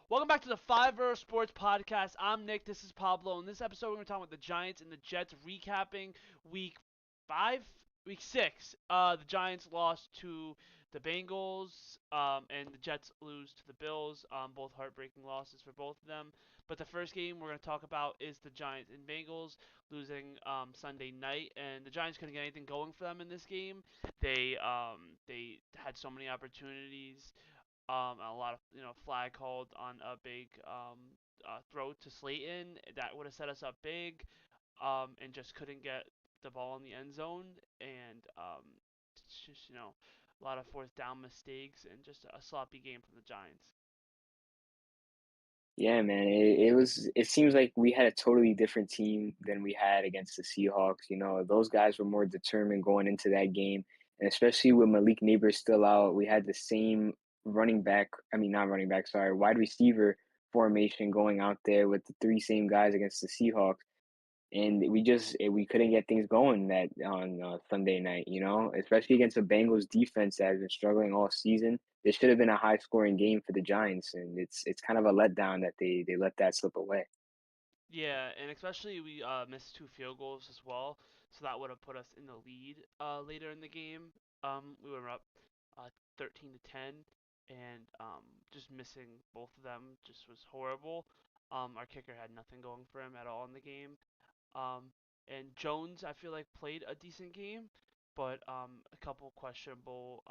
Welcome back to the Five Borough Sports Podcast. I'm Nick. This is Pablo. In this episode, we're going to talk about the Giants and the Jets, recapping Week Five, Week Six. The Giants lost to the Bengals, and the Jets lose to the Bills. Both heartbreaking losses for both of them. But the first game we're going to talk about is the Giants and Bengals losing Sunday night, and the Giants couldn't get anything going for them in this game. They had so many opportunities, a lot of flag called on a big throw to Slayton that would have set us up big, and just couldn't get the ball in the end zone, and it's just a lot of fourth down mistakes and just a sloppy game from the Giants. Yeah, man. It seems like we had a totally different team than we had against the Seahawks. Those guys were more determined going into that game. And especially with Malik Neighbors still out, we had the same running back, I mean not running back, sorry, wide receiver formation going out there with the three same guys against the Seahawks, and we couldn't get things going that on Sunday night, especially against a Bengals defense that has been struggling all season. This should have been a high scoring game for the Giants, and it's kind of a letdown that they let that slip away. Yeah, and especially we missed two field goals as well, so that would have put us in the lead later in the game. We were up 13 to 10, and just missing both of them just was horrible. Our kicker had nothing going for him at all in the game. Um, and Jones, I feel like played a decent game, but a couple questionable,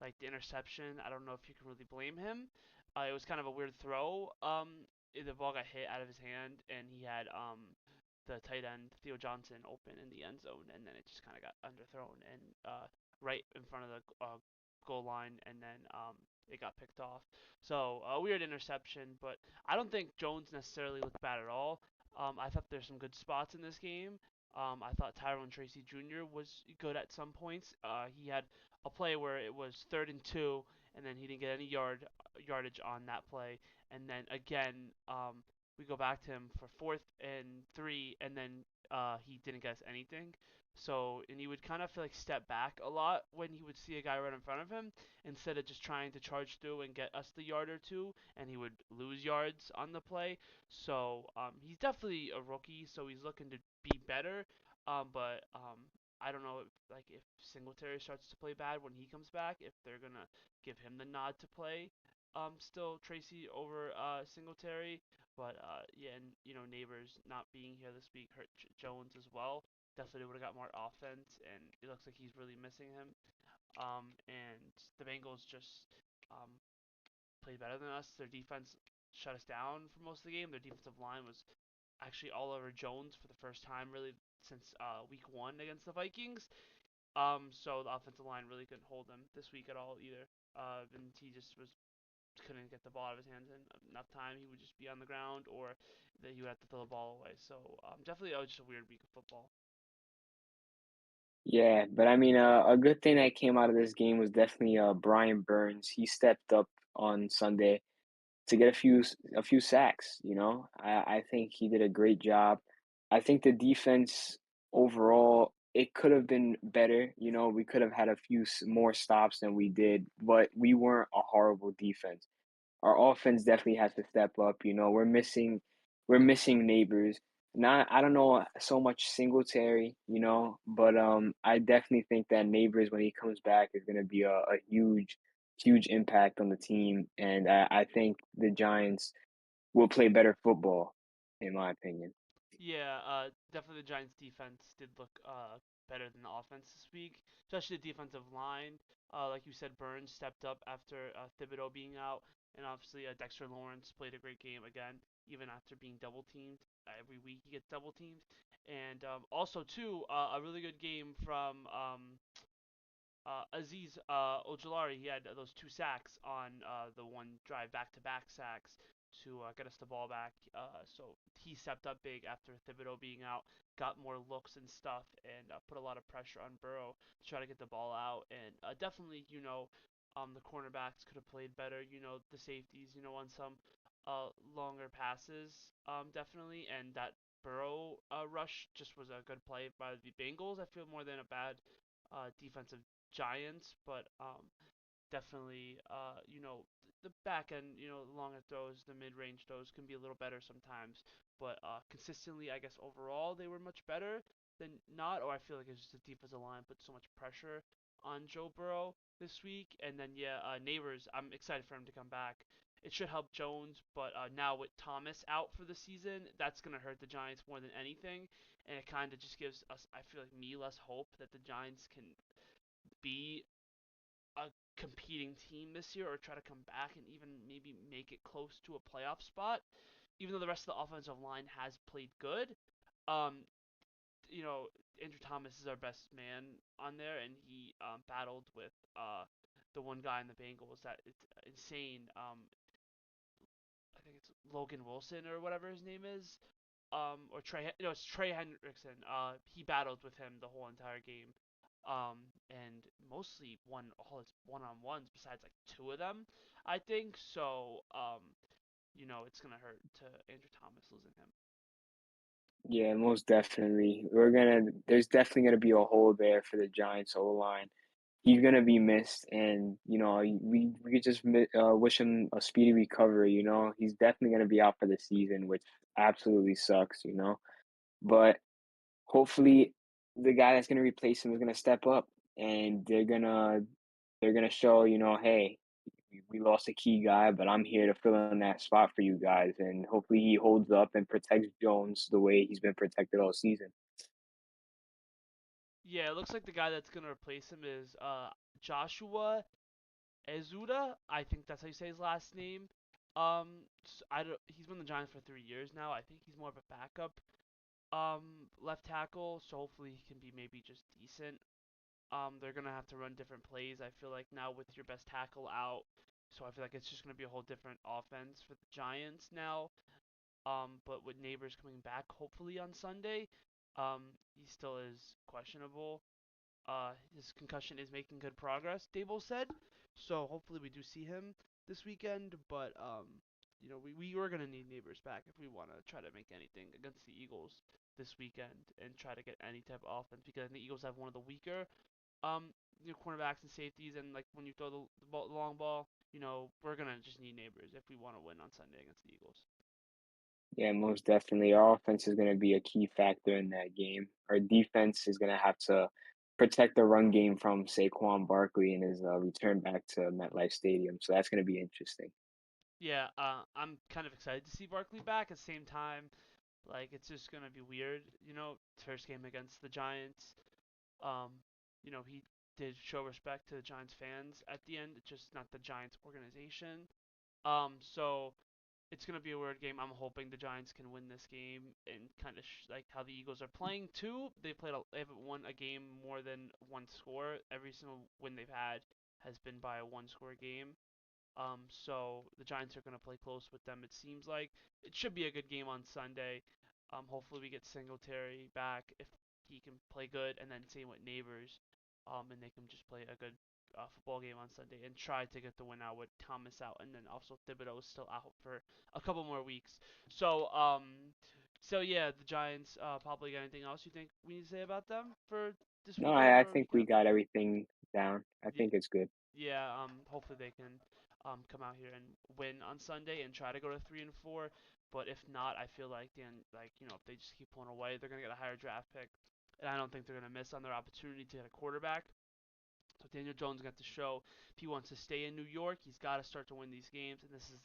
like the interception. I don't know if you can really blame him. It was kind of a weird throw. The ball got hit out of his hand, and he had the tight end Theo Johnson open in the end zone, and then it just kind of got underthrown and right in front of the goal line, and then it got picked off. So a weird interception, but I don't think Jones necessarily looked bad at all. I thought there's some good spots in this game. I thought Tyrone Tracy Jr. was good at some points. He had a play where it was 3rd and 2, and then he didn't get any yardage on that play. And then again, we go back to him for 4th and 3, and then he didn't get us anything. So, and he would kind of feel like step back a lot when he would see a guy right in front of him instead of just trying to charge through and get us the yard or two, and he would lose yards on the play. So he's definitely a rookie, so he's looking to be better. But I don't know if Singletary starts to play bad when he comes back, if they're gonna give him the nod to play. Still Tracy over Singletary, but yeah, and Neighbors not being here this week hurt Jones as well. Definitely would have got more offense, and it looks like he's really missing him. And the Bengals just um, played better than us. Their defense shut us down for most of the game. Their defensive line was actually all over Jones for the first time really since week 1 against the Vikings. So the offensive line really couldn't hold him this week at all either. And he just couldn't get the ball out of his hands in enough time. He would just be on the ground, or that he would have to throw the ball away. So definitely, just a weird week of football. Yeah, but I mean, a good thing that came out of this game was definitely Brian Burns. He stepped up on Sunday to get a few sacks. I think he did a great job. I think the defense overall, it could have been better. We could have had a few more stops than we did, but we weren't a horrible defense. Our offense definitely has to step up. We're missing neighbors. Not I don't know so much Singletary, but I definitely think that neighbors when he comes back is gonna be a huge impact on the team, and I think the Giants will play better football, in my opinion. Yeah, definitely the Giants' defense did look better than the offense this week, especially the defensive line. Like you said, Burns stepped up after Thibodeau being out, and obviously Dexter Lawrence played a great game again, even after being double teamed. Every week he gets double teamed, and also too a really good game from Aziz Ojulari. He had those two sacks on the one drive, back-to-back sacks to get us the ball back. So he stepped up big after Thibodeau being out, got more looks and stuff, and put a lot of pressure on Burrow to try to get the ball out. And definitely, the cornerbacks could have played better. The safeties, on some longer passes, definitely. And that Burrow rush just was a good play by the Bengals. I feel more than a bad defensive Giants, but definitely, the back end, longer throws, the mid range throws can be a little better sometimes. But consistently, I guess overall they were much better than not. Or I feel like it's just the defensive line put so much pressure on Joe Burrow this week. And then yeah, Neighbors, I'm excited for him to come back. It should help Jones, but now with Thomas out for the season, that's gonna hurt the Giants more than anything. And it kind of just gives us, I feel like me, less hope that the Giants can be a competing team this year or try to come back and even maybe make it close to a playoff spot. Even though the rest of the offensive line has played good, um, you know, Andrew Thomas is our best man on there, and he battled with the one guy in the Bengals that it's insane. I think it's Logan Wilson or whatever his name is. Or Trey, no, it's Trey Hendrickson. He battled with him the whole entire game, and mostly won all his one-on-ones besides like two of them, I think. So, it's gonna hurt to Andrew Thomas losing him. Yeah, most definitely. There's definitely gonna be a hole there for the Giants O line. He's gonna be missed, and we could just wish him a speedy recovery. He's definitely gonna be out for the season, which absolutely sucks. But hopefully, the guy that's gonna replace him is gonna step up, and they're gonna show, hey, we lost a key guy, but I'm here to fill in that spot for you guys, and hopefully he holds up and protects Jones the way he's been protected all season. Yeah, it looks like the guy that's gonna replace him is Joshua Ezuda. I think that's how you say his last name. I don't. He's been the Giants for 3 years now. I think he's more of a backup left tackle, so hopefully he can be maybe just decent. They're gonna have to run different plays. I feel like now with your best tackle out, so I feel like it's just gonna be a whole different offense for the Giants now. But with Neighbors coming back, hopefully on Sunday, he still is questionable. His concussion is making good progress, Dable said. So hopefully we do see him this weekend. But we are gonna need Neighbors back if we want to try to make anything against the Eagles this weekend and try to get any type of offense because I think the Eagles have one of the weaker cornerbacks and safeties, and like when you throw the long ball, we're gonna just need Neighbors if we want to win on Sunday against the Eagles. Yeah, most definitely. Our offense is going to be a key factor in that game. Our defense is going to have to protect the run game from Saquon Barkley and his return back to MetLife Stadium. So that's going to be interesting. Yeah, I'm kind of excited to see Barkley back. At the same time, like it's just gonna be weird, first game against the Giants. Um, he did show respect to the Giants fans at the end, it's just not the Giants organization. So it's gonna be a weird game. I'm hoping the Giants can win this game and kind of like how the Eagles are playing too. They haven't won a game more than one score. Every single win they've had has been by a one-score game. So the Giants are going to play close with them. It seems like it should be a good game on Sunday. Hopefully we get Singletary back if he can play good, and then same with Neighbors, and they can just play a good football game on Sunday and try to get the win out with Thomas out, and then also Thibodeau is still out for a couple more weeks. So yeah, the Giants probably got anything else you think we need to say about them for this No, weekend I or think we weekend? got everything down. I Yeah, think it's good. yeah, hopefully they can come out here and win on Sunday and try to go to 3-4. But if not, I feel like if they just keep pulling away, they're gonna get a higher draft pick, and I don't think they're gonna miss on their opportunity to get a quarterback. So Daniel Jones got to show if he wants to stay in New York, he's got to start to win these games, and this is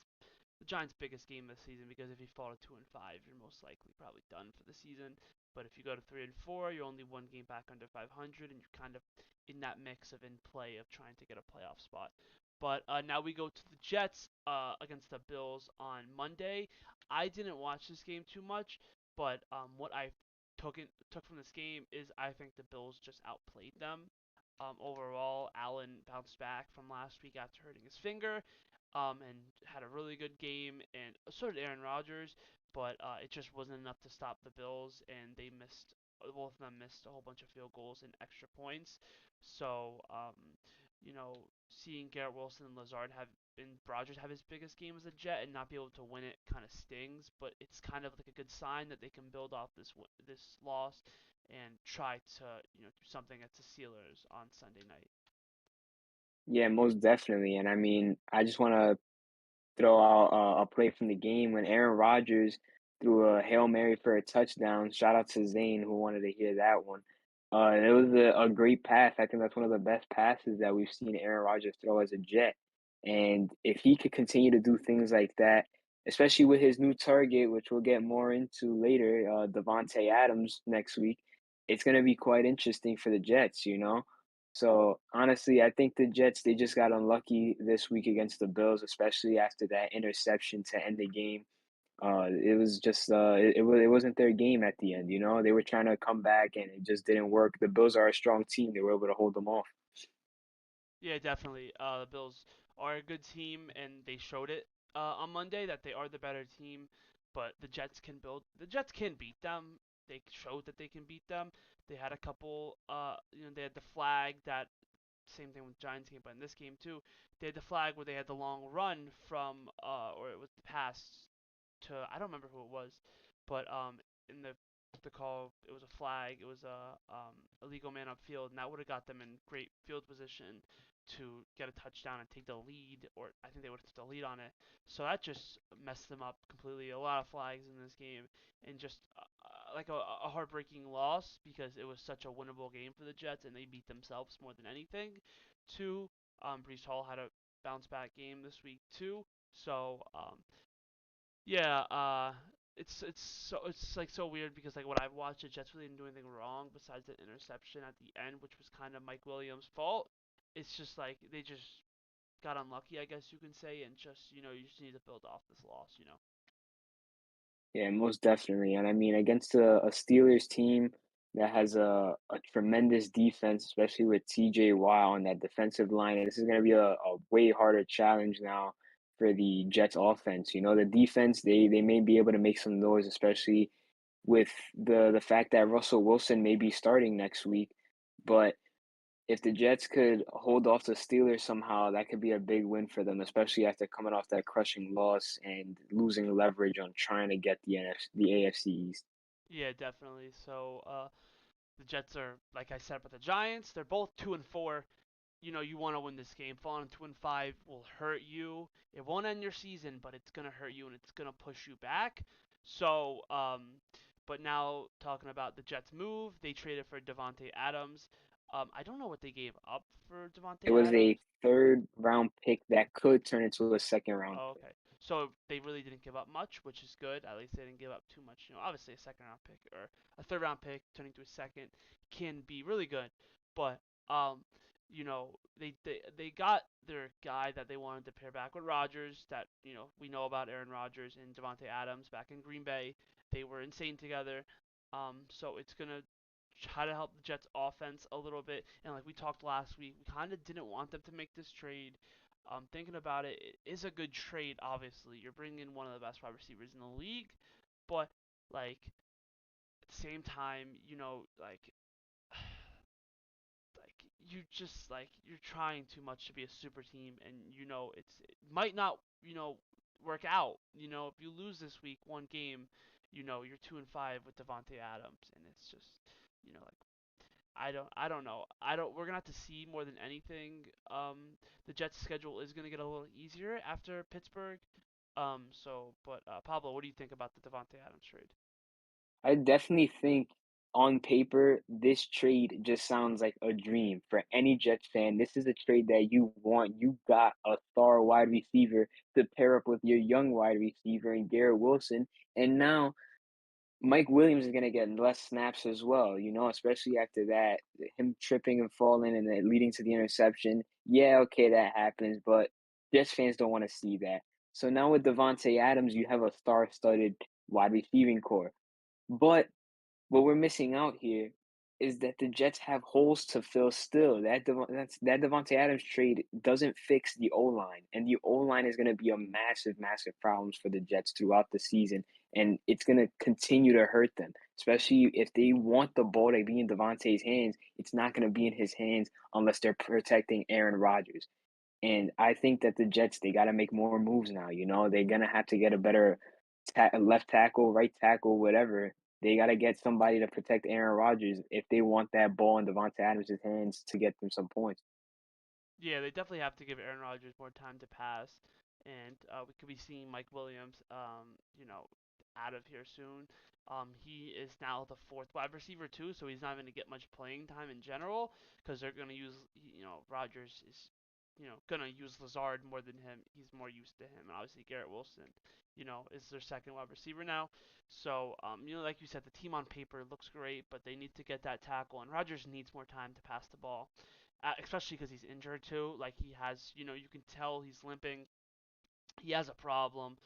the Giants' biggest game this season because if you fall to 2-5, you're most likely probably done for the season. But if you go to 3-4, you're only one game back under 500, and you're kind of in that mix of in play of trying to get a playoff spot. But now we go to the Jets against the Bills on Monday. I didn't watch this game too much, but what I took from this game is I think the Bills just outplayed them. Overall, Allen bounced back from last week after hurting his finger, and had a really good game, and so did Aaron Rodgers, but it just wasn't enough to stop the Bills, and they missed. Both of them missed a whole bunch of field goals and extra points. So, seeing Garrett Wilson and Lazard have and Rodgers have his biggest game as a Jet and not be able to win it kind of stings, but it's kind of like a good sign that they can build off this loss and try to do something at the Steelers on Sunday night. Yeah, most definitely. And I mean, I just want to throw out a play from the game when Aaron Rodgers threw a Hail Mary for a touchdown. Shout out to Zane who wanted to hear that one. It was a great pass. I think that's one of the best passes that we've seen Aaron Rodgers throw as a Jet. And if he could continue to do things like that, especially with his new target, which we'll get more into later, Davante Adams next week, it's going to be quite interesting for the Jets, you know? So honestly, I think the Jets they just got unlucky this week against the Bills, especially after that interception to end the game. It was just it wasn't their game at the end. You know, they were trying to come back and it just didn't work. The Bills are a strong team; they were able to hold them off. Yeah, definitely. The Bills are a good team, and they showed it on Monday that they are the better team. But the Jets can build. The Jets can beat them. They showed that they can beat them. They had a couple. They had the flag that same thing with Giants game, but in this game too, they had the flag where they had the long run from, or it was the pass to I don't remember who it was, but in the call it was a flag. It was a legal man upfield, and that would have got them in great field position to get a touchdown and take the lead, or I think they would have took the lead on it. So that just messed them up completely. A lot of flags in this game, and just like a heartbreaking loss because it was such a winnable game for the Jets, and they beat themselves more than anything. Two, Brees Hall had a bounce back game this week too. So yeah, it's like so weird because like when I've watched the Jets really didn't do anything wrong besides the interception at the end, which was kind of Mike Williams' fault. It's just like they just got unlucky, I guess you can say, and just you just need to build off this loss. Yeah, most definitely. And I mean, against a Steelers team that has a tremendous defense, especially with TJ Watt on that defensive line, and this is going to be a way harder challenge now for the Jets offense. You know, the defense, they may be able to make some noise, especially with the fact that Russell Wilson may be starting next week. But if the Jets could hold off the Steelers somehow, that could be a big win for them, especially after coming off that crushing loss and losing leverage on trying to get the AFC East. Yeah, definitely. So the Jets are like I said, with the Giants, they're both 2-4. You want to win this game. Falling 2-5 will hurt you. It won't end your season, but it's gonna hurt you and it's gonna push you back. So, but now talking about the Jets' move, they traded for Davante Adams. I don't know what they gave up for It Davante was a Adams. third round pick that could turn into a second round Oh, pick. okay. So they really didn't give up much, which is good. At least they didn't give up too much. Obviously a second round pick or a third round pick turning to a second can be really good, but they got their guy that they wanted to pair back with Rodgers. That we know about Aaron Rodgers and Davante Adams back in Green Bay. They were insane together. So it's gonna try to help the Jets offense a little bit. And like we talked last week, we kind of didn't want them to make this trade. Thinking about it, it is a good trade. Obviously, you're bringing in one of the best wide receivers in the league, but like at the same time, like you just like you're trying too much to be a super team, and it might not work out. If you lose this week one game, you're 2-5 with Devonte Adams, and it's just like I don't know. I don't. We're gonna have to see more than anything. The Jets' schedule is gonna get a little easier after Pittsburgh. But Pablo, what do you think about the Devonte Adams trade? I definitely think on paper, this trade just sounds like a dream for any Jets fan. This is a trade that you want. You got a star wide receiver to pair up with your young wide receiver and Garrett Wilson. And now Mike Williams is gonna get less snaps as well, you know, especially after that, him tripping and falling and then leading to the interception. Yeah, okay, that happens, but Jets fans don't want to see that. So now with Davante Adams, you have a star-studded wide receiving core. But what we're missing out here is that the Jets have holes to fill still. That Davante Adams trade doesn't fix the O-line, and the O-line is gonna be a massive, massive problems for the Jets throughout the season, and it's gonna continue to hurt them, especially if they want the ball to be in Davante's hands. It's not gonna be in his hands unless they're protecting Aaron Rodgers. And I think that the Jets, they got to make more moves now. You know, they're gonna have to get a better left tackle, right tackle, whatever. They got to get somebody to protect Aaron Rodgers if they want that ball in Davante Adams' hands to get them some points. Yeah, they definitely have to give Aaron Rodgers more time to pass, and we could be seeing Mike Williams, out of here soon. He is now the fourth wide receiver too, so he's not going to get much playing time in general because they're going to use, Rodgers is, going to use Lazard more than him. He's more used to him, and obviously Garrett Wilson, is their second wide receiver now. So, like you said, the team on paper looks great, but they need to get that tackle, and Rodgers needs more time to pass the ball, especially because he's injured too. Like he has, you can tell he's limping. He has a problem.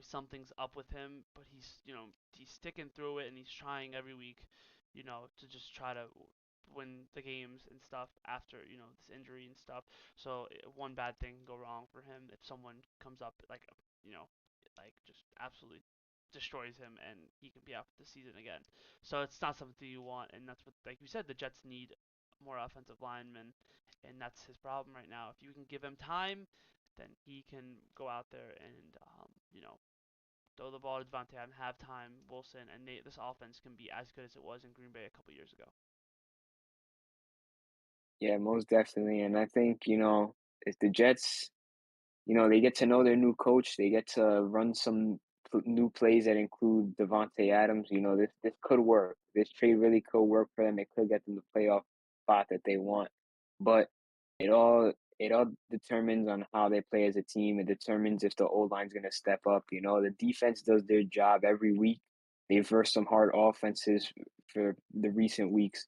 Something's up with him, but he's sticking through it and he's trying every week, to just try to win the games and stuff after, this injury and stuff. So one bad thing can go wrong for him if someone comes up you know, just absolutely destroys him and he can be out for the season again. So it's not something you want, and that's what, like you said, the Jets need more offensive linemen, and that's his problem right now. If you can give him time, then he can go out there and throw the ball to Davante and have time, Wilson, and this offense can be as good as it was in Green Bay a couple years ago. Yeah, most definitely. And I think, if the Jets, they get to know their new coach, they get to run some new plays that include Davante Adams. This could work. This trade really could work for them. It could get them the playoff spot that they want. But it all determines on how they play as a team. It determines if the old line's gonna step up. The defense does their job every week. They've versed some hard offenses for the recent weeks.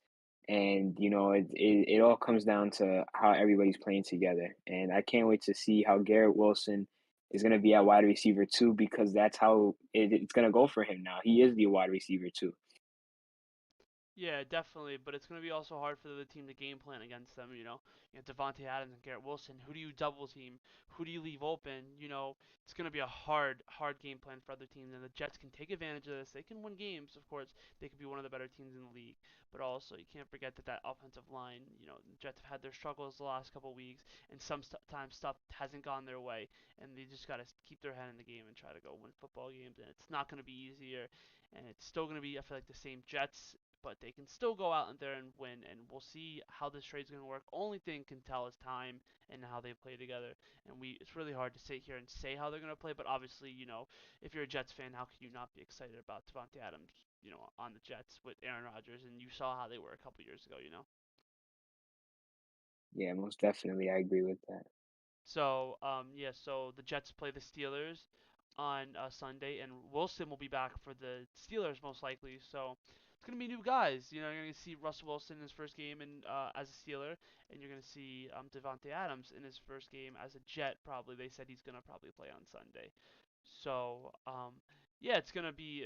And it all comes down to how everybody's playing together. And I can't wait to see how Garrett Wilson is going to be at wide receiver too, because that's how it's going to go for him now. He is the wide receiver too. Yeah, definitely, but it's going to be also hard for the team to game plan against them. Davante Adams and Garrett Wilson. Who do you double team? Who do you leave open? It's going to be a hard game plan for other teams, and the Jets can take advantage of this. They can win games, of course. They could be one of the better teams in the league, but also you can't forget that offensive line. The Jets have had their struggles the last couple weeks, and sometimes stuff hasn't gone their way, and they just got to keep their head in the game and try to go win football games. And it's not going to be easier, and it's still going to be, I feel like, the same Jets, but they can still go out there and win, and we'll see how this trade's going to work. Only thing can tell is time and how they play together, and it's really hard to sit here and say how they're going to play, but obviously, if you're a Jets fan, how can you not be excited about Davante Adams, on the Jets with Aaron Rodgers, and you saw how they were a couple years ago. Yeah, most definitely. I agree with that. So, yeah, so the Jets play the Steelers on Sunday, and Wilson will be back for the Steelers most likely. So it's gonna be new guys. You're gonna see Russell Wilson in his first game as a Steeler, and you're gonna see Davante Adams in his first game as a Jet. Probably they said he's gonna probably play on Sunday. So yeah, it's gonna be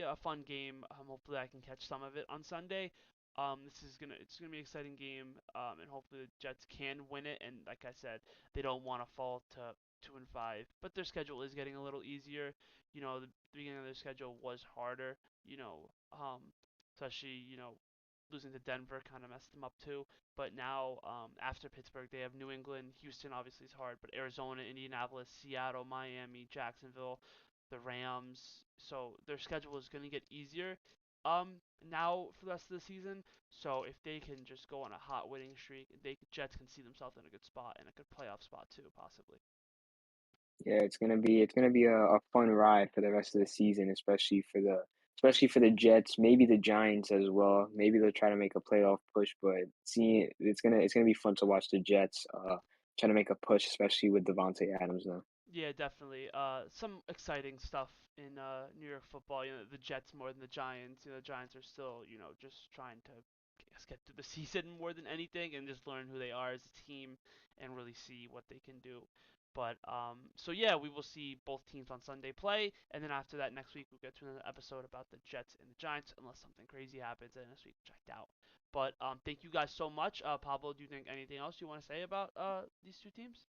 a fun game. Hopefully I can catch some of it on Sunday. It's gonna be an exciting game, and hopefully the Jets can win it. And like I said, they don't want to fall to 2-5, but their schedule is getting a little easier. The beginning of their schedule was harder. Especially losing to Denver kind of messed them up too. But now, after Pittsburgh, they have New England. Houston obviously is hard, but Arizona, Indianapolis, Seattle, Miami, Jacksonville, the Rams. So their schedule is going to get easier now for the rest of the season. So if they can just go on a hot winning streak, Jets can see themselves in a good spot and a good playoff spot too, possibly. Yeah, it's gonna be a fun ride for the rest of the season, especially for the Jets, maybe the Giants as well. Maybe they'll try to make a playoff push, but seeing it's gonna be fun to watch the Jets try to make a push, especially with Devontae Adams now. Yeah, definitely. Some exciting stuff in New York football. The Jets more than the Giants. The Giants are still, just trying to, I guess, get through the season more than anything, and just learn who they are as a team and really see what they can do. But so yeah, we will see both teams on Sunday play, and then after that, next week we'll get to another episode about the Jets and the Giants, unless something crazy happens, and this week, which I doubt. But thank you guys so much. Pablo, do you think anything else you want to say about these two teams?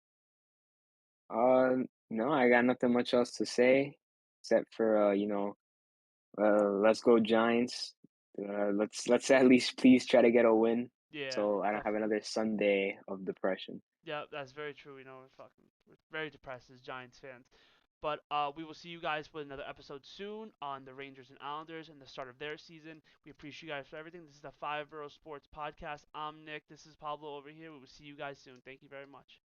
No, I got nothing much else to say except for let's go Giants. Let's at least please try to get a win, Yeah, so I don't have definitely. another Sunday of depression. Yeah, that's very true. We're very depressed as Giants fans. But we will see you guys with another episode soon on the Rangers and Islanders and the start of their season. We appreciate you guys for everything. This is the Five Borough Sports Podcast. I'm Nick. This is Pablo over here. We will see you guys soon. Thank you very much.